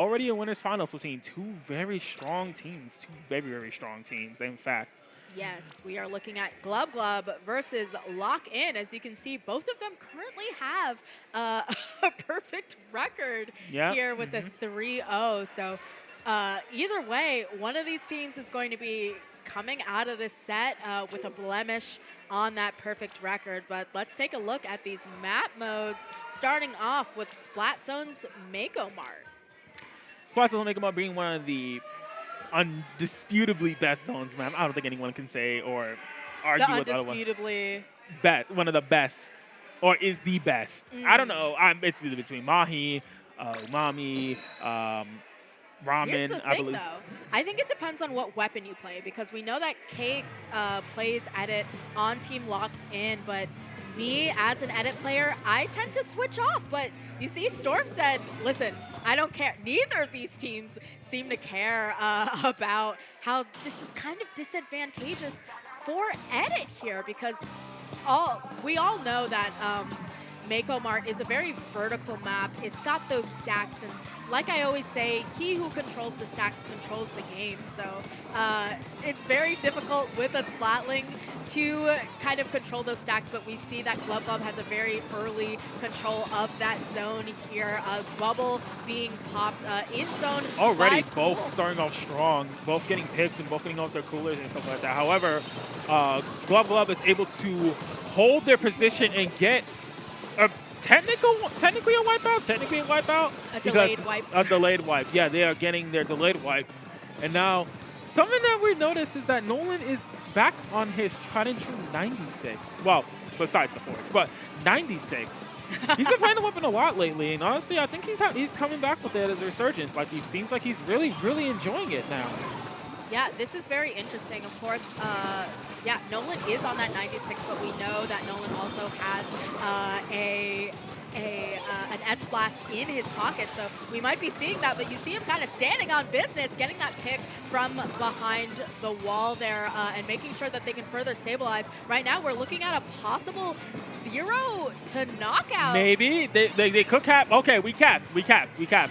Already a winners finals between two very strong teams, two very, very strong teams, in fact. Yes, we are looking at Glub Glub versus Lock In. As you can see, both of them currently have a perfect record Yeah. here with a 3-0. So either way, one of these teams is going to be coming out of this set with a blemish on that perfect record. But let's take a look at these map modes, starting off with Splat Zone's Mako Mart. Splat Zone make them up being one of the undisputably best zones, man. I don't think anyone can say or The argue with the other one. undisputably. One of the best, or is the best. I don't know. It's either between Mahi, Umami, Here's the Ramen, I thing, believe. though. I think it depends on what weapon you play, because we know that Cakes plays edit on Team Locked In, but me, as an edit player, I tend to switch off. But you see, Storm said, listen, I don't care. Neither of these teams seem to care about how this is kind of disadvantageous for edit here, because we all know that Mako Mart is a very vertical map. It's got those stacks, and like I always say, he who controls the stacks controls the game. So it's very difficult with a Splatling to kind of control those stacks, but we see that Glub Glub has a very early control of that zone here. Bubble being popped in zone. Already both starting off strong, both getting picks and both getting off their coolers and stuff like that. However, Glub Glub is able to hold their position and get technically a wipeout. A delayed wipe. A delayed wipe. Yeah, they are getting their delayed wipe. And now, something that we noticed is that Nolan is back on his tried and true 96. Well, besides the forge, but 96. He's been playing the weapon a lot lately, and honestly, I think he's coming back with it as a resurgence. Like, he seems like he's really, really enjoying it now. Yeah, this is very interesting. Of course, yeah, Nolan is on that 96, but we know that Nolan also has an S-Blast in his pocket, so we might be seeing that, but you see him kind of standing on business, getting that pick from behind the wall there, and making sure that they can further stabilize. Right now, we're looking at a possible 0 to knockout. Maybe. They could cap. Okay, we capped.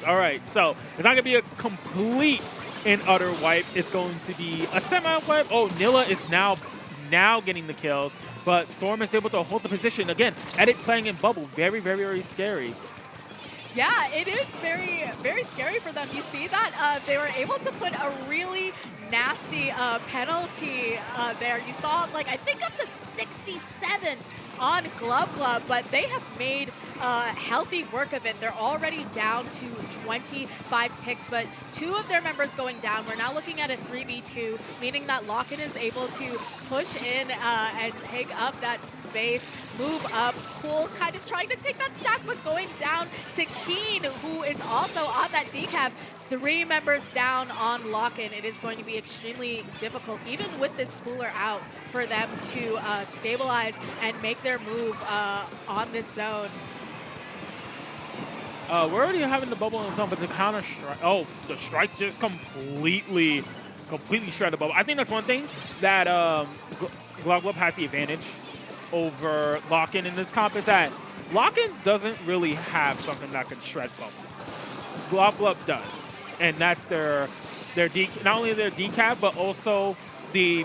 All right, so it's not going to be a complete and utter wipe. It's going to be a semi-wipe. Oh, Nilla is now getting the kills, but Storm is able to hold the position. Again, Edit playing in bubble. Very, very, very scary. Yeah, it is very, very scary for them. You see that they were able to put a really nasty penalty there. You saw, like, I think up to 67 on Glub Glub, but they have made healthy work of it. They're already down to 25 ticks, but 2 of their members going down. We're now looking at a 3v2, meaning that Lock-In is able to push in and take up that space, move up. Cool, kind of trying to take that stack, but going down to Keen, who is also on that decap. 3 members down on Lock-In. It is going to be extremely difficult, even with this cooler out, for them to stabilize and make their move on this zone. We're already having the bubble in the zone, but the counter strike. Oh, the strike just completely shredded the bubble. I think that's one thing that Glub Glub has the advantage over Lock-In in this comp, is that Lock-In doesn't really have something that can shred bubble. Glub Glub does, and that's their not only their decap, but also the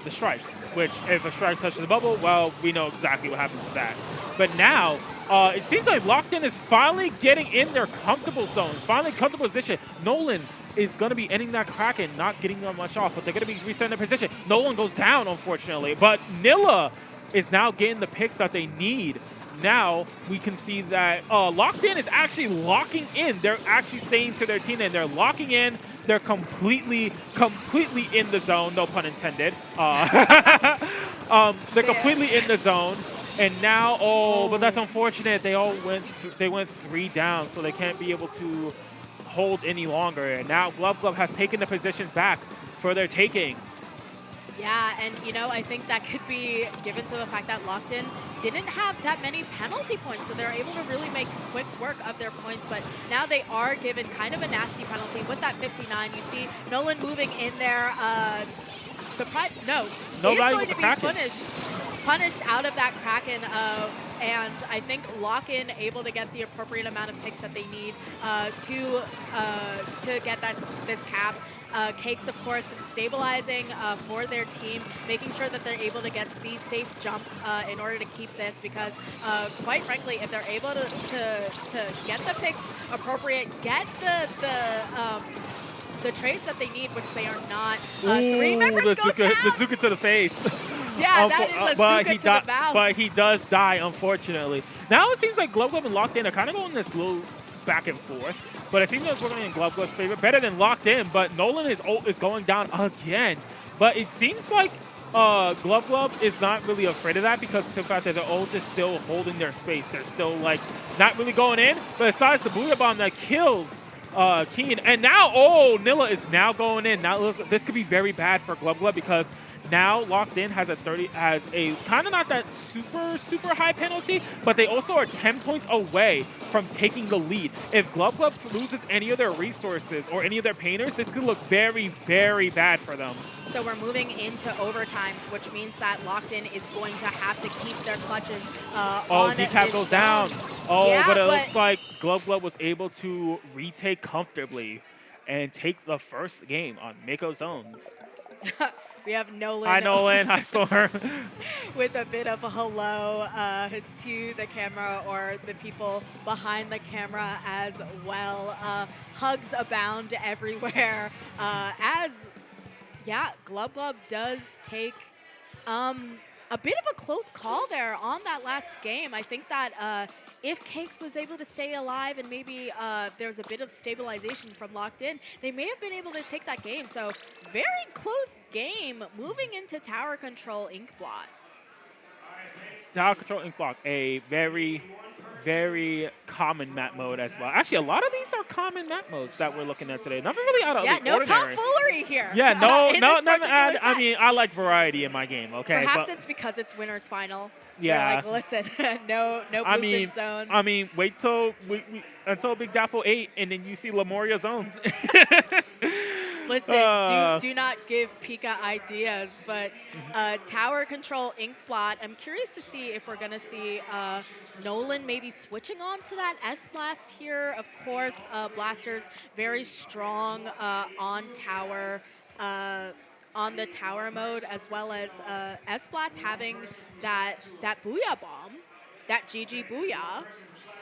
strikes. Which, if a strike touches the bubble, well, we know exactly what happens to that. But now, it seems like Locked-In is finally getting in their comfortable zones, finally comfortable position. Nolan is going to be ending that Kraken, not getting them much off, but they're going to be resetting their position. Nolan goes down, unfortunately, but Nilla is now getting the picks that they need. Now we can see that Locked-In is actually locking in. They're actually staying to their team, and they're locking in. They're completely in the zone. No pun intended. They're completely in the zone. And now, but that's unfortunate. They went 3 down, so they can't be able to hold any longer. And now Glub Glub has taken the positions back for their taking. Yeah, and you know, I think that could be given to the fact that Locked-In didn't have that many penalty points, so they're able to really make quick work of their points, but now they are given kind of a nasty penalty with that 59. You see Nolan moving in there. Surprise, no, he's going to be punished out of that Kraken and I think Lock-In able to get the appropriate amount of picks that they need to get this cap. Cakes, of course, stabilizing for their team, making sure that they're able to get these safe jumps in order to keep this, because quite frankly, if they're able to get the picks appropriate, get the trades that they need, which they are not. Three members go down. The Zuka to the face. Yeah, that is a Zuka to the mouth. But he does die, unfortunately. Now it seems like Glub and Locked In are kind of going this little back and forth. But it seems like it's working in Glub's favor. Better than Locked In, but Nolan is going down again. But it seems like Glub is not really afraid of that, because the fact that their ult is still holding their space. They're still like not really going in. But besides the Booyah Bomb that kills Keen. And now, Nilla is now going in. Now this could be very bad for Glub, because now Locked In has a kind of not that super high penalty, but they also are 10 points away from taking the lead. If Glub loses any of their resources or any of their painters, this could look very, very bad for them. So we're moving into overtimes, which means that Locked In is going to have to keep their clutches on decap goes down. Yeah, but it looks like Glub was able to retake comfortably and take the first game on Mako Zones. We have Nolan. Hi, Nolan. Hi, Storm. With a bit of a hello to the camera, or the people behind the camera as well. Hugs abound everywhere. Glub does take a bit of a close call there on that last game. I think that if Cakes was able to stay alive and maybe there's a bit of stabilization from Locked In, they may have been able to take that game. So very close game moving into Tower Control Inkblot. Tower Control Inkblot, a very, very common map mode as well. Actually, a lot of these are common map modes that we're looking at today. Nothing really out of the ordinary. No tomfoolery here. Yeah, nothing. I mean, I like variety in my game. Okay, perhaps it's because it's winners final. Yeah. They're like, listen, no movement zones. I mean, wait till until Big Dapple 8, and then you see Lemuria zones. Listen, do not give Pika ideas, but Tower Control Inkblot, I'm curious to see if we're going to see Nolan maybe switching on to that S-Blast here. Of course, Blasters very strong on Tower, on the Tower mode, as well as S-Blast having that Booyah Bomb, that GG Booyah.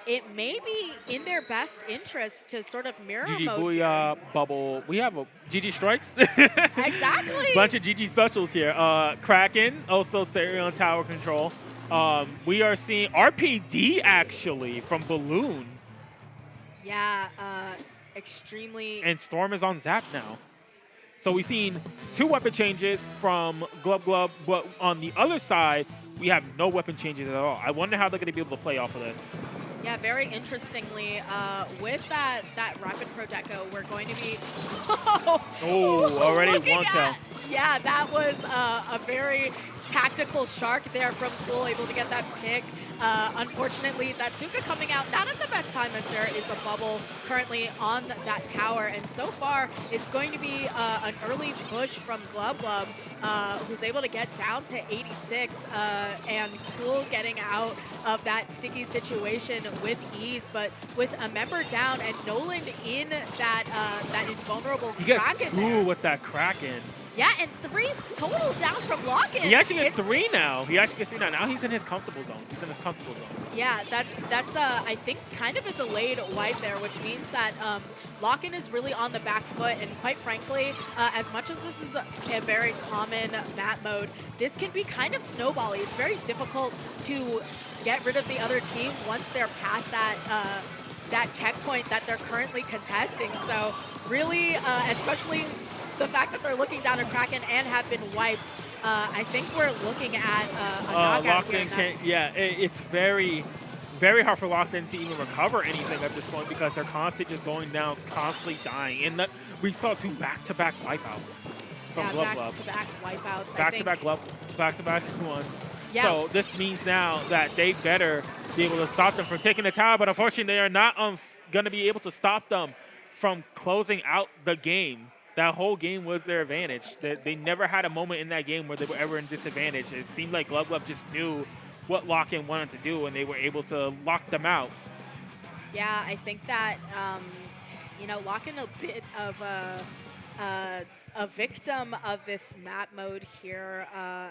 It may be in their best interest to sort of mirror GG mode Booyah, here. Bubble. We have a GG Strikes. Exactly. Bunch of GG specials here. Kraken, also Stereo on Tower Control. We are seeing RPD, actually, from Balloon. Yeah, extremely. And Storm is on Zap now. So we've seen 2 weapon changes from Glub, but on the other side, we have no weapon changes at all. I wonder how they're going to be able to play off of this. Yeah, very interestingly, with that rapid projectile, we're going to be already one kill. Yeah, that was a very tactical shark there from Cool, able to get that pick. Unfortunately, that Zuka coming out not at the best time, as there is a bubble currently on that tower. And so far, it's going to be an early push from Glub, who's able to get down to 86, and Cool getting out of that sticky situation with ease. But with a member down and Nolan in that invulnerable Kraken. He gets 2 with that Kraken. Yeah, and 3 total down from Lock-In. He actually gets 3 now. Now he's in his comfortable zone. Yeah, that's I think kind of a delayed wipe there, which means that Lock-In is really on the back foot. And quite frankly, as much as this is a very common map mode, this can be kind of snowbally. It's very difficult to get rid of the other team once they're past that checkpoint that they're currently contesting. So really, especially the fact that they're looking down at Kraken and have been wiped, I think we're looking at a knockout here. It's very, very hard for Locked-In to even recover anything at this point, because they're constantly just going down, constantly dying. And we saw 2 back-to-back wipeouts from Glub. Back-to-back wipeouts. Back-to-back Glub, back-to-back ones. Yeah. So this means now that they better be able to stop them from taking the tower, but unfortunately they are not going to be able to stop them from closing out the game. That whole game was their advantage. They never had a moment in that game where they were ever in disadvantage. It seemed like Glub just knew what Lock-In wanted to do, and they were able to lock them out. Yeah, I think that, you know, Lock-In a bit of a victim of this map mode here,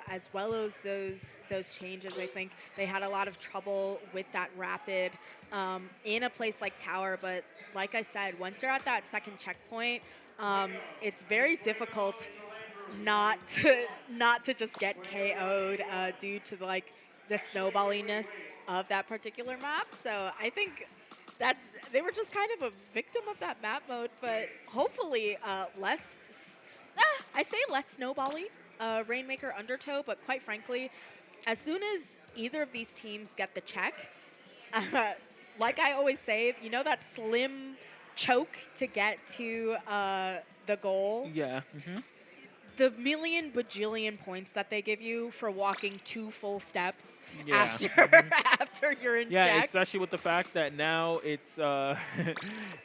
as well as those changes. I think they had a lot of trouble with that rapid in a place like Tower, but like I said, once you're at that second checkpoint, it's very difficult not to just get KO'd due to like the snowballiness of that particular map. So I think they were just kind of a victim of that map mode, but hopefully I say less snowbally, Rainmaker Undertow, but quite frankly, as soon as either of these teams get the check, like I always say, you know that slim choke to get to the goal? Yeah. The million bajillion points that they give you for walking 2 full steps after you're in check. Especially with the fact that now it's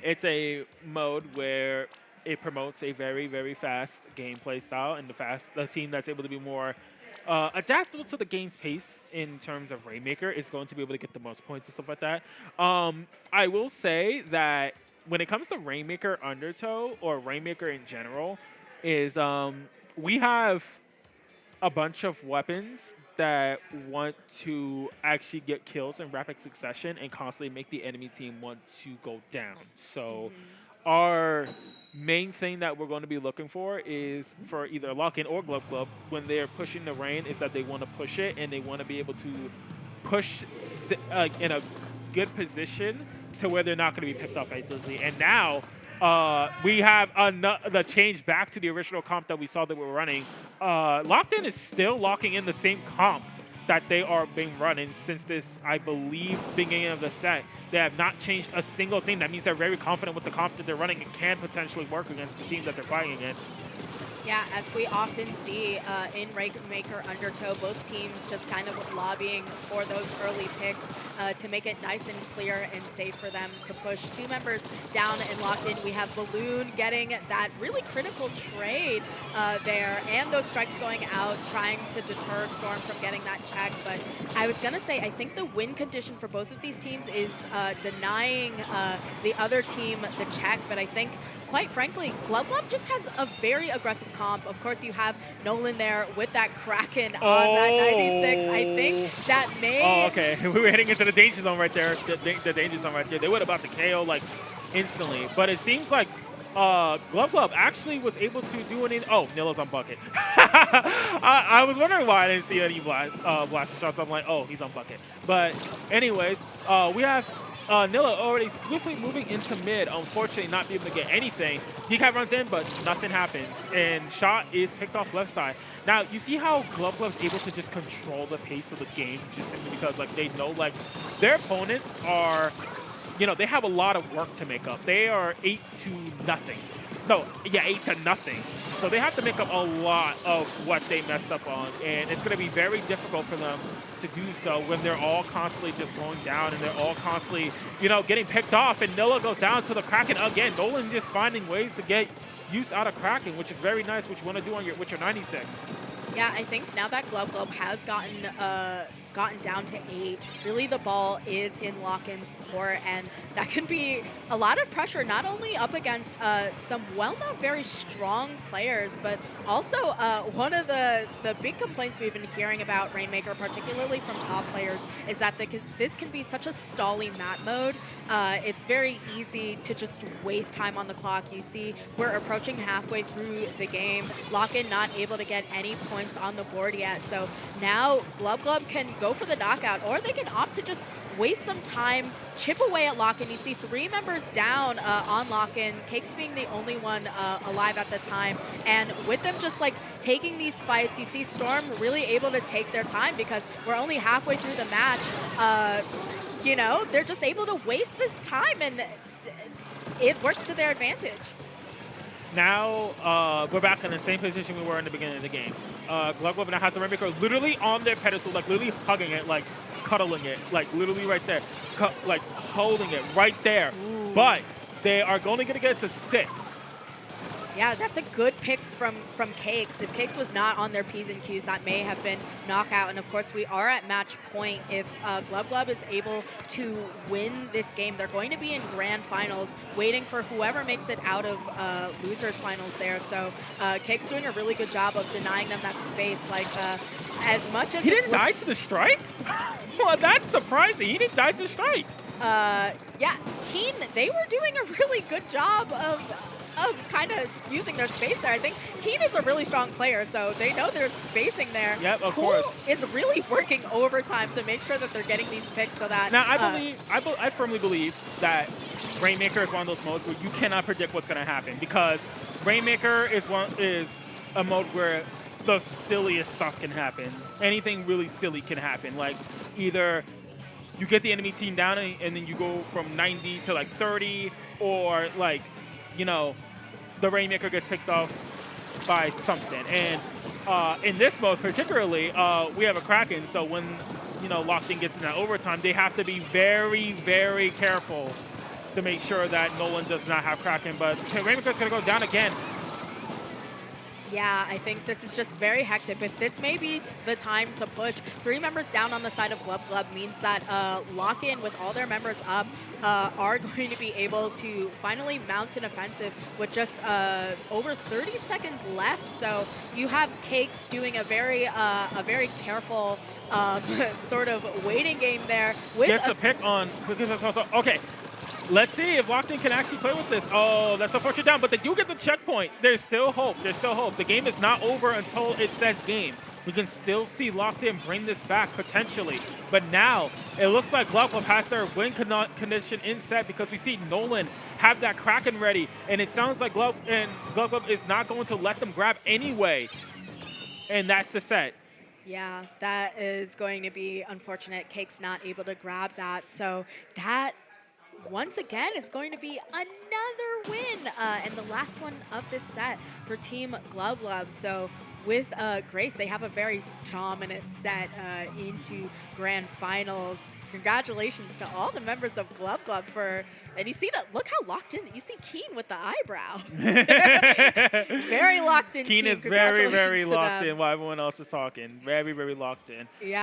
it's a mode where it promotes a very, very fast gameplay style, and the team that's able to be more adaptable to the game's pace in terms of Rainmaker is going to be able to get the most points and stuff like that. I will say that when it comes to Rainmaker Undertow, or Rainmaker in general, is we have a bunch of weapons that want to actually get kills in rapid succession and constantly make the enemy team want to go down. So our main thing that we're going to be looking for is for either Lock-In or Glub when they're pushing the rain, is that they want to push it and they want to be able to push in a good position to where they're not going to be picked off easily. And now we have the change back to the original comp that we saw that we were running. Locked-In is still locking in the same comp that they are being running since this, I believe, beginning of the set. They have not changed a single thing. That means they're very confident with the comp that they're running and can potentially work against the team that they're fighting against. Yeah, as we often see in Rainmaker Undertow, both teams just kind of lobbying for those early picks to make it nice and clear and safe for them to push 2 members down and locked in. We have Balloon getting that really critical trade there, and those strikes going out, trying to deter Storm from getting that check. But I was going to say, I think the win condition for both of these teams is denying the other team the check, but I think quite frankly, Glub just has a very aggressive comp. Of course, you have Nolan there with that Kraken on that 96. I think that may... Oh, okay. We were heading into the danger zone right there. The danger zone right there. They would about to KO, like, instantly. But it seems like Glub actually was able to do anything. Oh, Nilla's on bucket. I was wondering why I didn't see any blaster shots. I'm like, oh, he's on bucket. But anyways, we have Nilla already swiftly moving into mid, unfortunately not being able to get anything. DK runs in, but nothing happens. And shot is picked off left side. Now, you see how Glub's able to just control the pace of the game just simply because, like, they know, like, their opponents are, you know, they have a lot of work to make up. They are 8-0. No, yeah, 8-0. So they have to make up a lot of what they messed up on, and it's going to be very difficult for them to do so when they're all constantly just going down and they're all constantly, you know, getting picked off. And Nilla goes down to the Kraken again. Nolan just finding ways to get use out of Kraken, which is very nice, which you want to do on with your 96. Yeah, I think now that Glub has gotten down to 8, really the ball is in Lock-In's court, and that can be a lot of pressure, not only up against some well-known, very strong players, but also one of the big complaints we've been hearing about Rainmaker, particularly from top players, is that this can be such a stally map mode. It's very easy to just waste time on the clock. You see, we're approaching halfway through the game. Lock-In not able to get any points on the board yet, so now Glub can go for the knockout, or they can opt to just waste some time, chip away at Lock-In. You see 3 members down on Lock-In, Cakes being the only one alive at the time. And with them just like taking these fights, you see Storm really able to take their time because we're only halfway through the match. You know, they're just able to waste this time, and it works to their advantage. Now we're back in the same position we were in the beginning of the game. Glub now has the Rainmaker literally on their pedestal, like literally hugging it, like cuddling it, like literally right there, like holding it right there. Ooh. But they are only going to get to 6. Yeah, that's a good picks from Cakes. If Cakes was not on their P's and Q's, that may have been knockout. And of course, we are at match point. If Glub is able to win this game, they're going to be in grand finals, waiting for whoever makes it out of losers finals there. So Cakes doing a really good job of denying them that space. Like as much as he didn't die to the strike. Well, that's surprising. He didn't die to the strike. Yeah, Keen, they were doing a really good job of kind of using their space there. I think Keen is a really strong player, so they know there's spacing there. Yep, of Cool course. is really working overtime to make sure that they're getting these picks so that... Now, I firmly believe that Rainmaker is one of those modes where you cannot predict what's going to happen, because Rainmaker is a mode where the silliest stuff can happen. Anything really silly can happen. Like, either you get the enemy team down and then you go from 90 to like 30, or like, you know, the Rainmaker gets picked off by something. And in this mode particularly, we have a Kraken, so when, you know, Locked In gets in that overtime, they have to be very, very careful to make sure that Nolan does not have Kraken. But Rainmaker's going to go down again. Yeah, I think this is just very hectic, but this may be the time to push. 3 members down on the side of Glub means that Lock-In, with all their members up, are going to be able to finally mount an offensive with just over 30 seconds left. So you have Cakes doing a very careful sort of waiting game there. With Gets a pick on. Okay. Let's see if Locked In can actually play with this. Oh, that's unfortunate down, but they do get the checkpoint. There's still hope. There's still hope. The game is not over until it says game. We can still see Locked In bring this back potentially. But now, it looks like Glub has their win condition in set, because we see Nolan have that Kraken ready. And it sounds like Glub is not going to let them grab anyway. And that's the set. Yeah, that is going to be unfortunate. Cake's not able to grab that. So that, once again, is going to be another win, and the last one of this set for Team Glub. So with Grace, they have a very dominant set into grand finals. Congratulations to all the members of Glub for, and you see that, look how locked in, you see Keen with the eyebrow. Very locked in. Keen is very, very locked in while everyone else is talking. Very, very locked in. Yeah.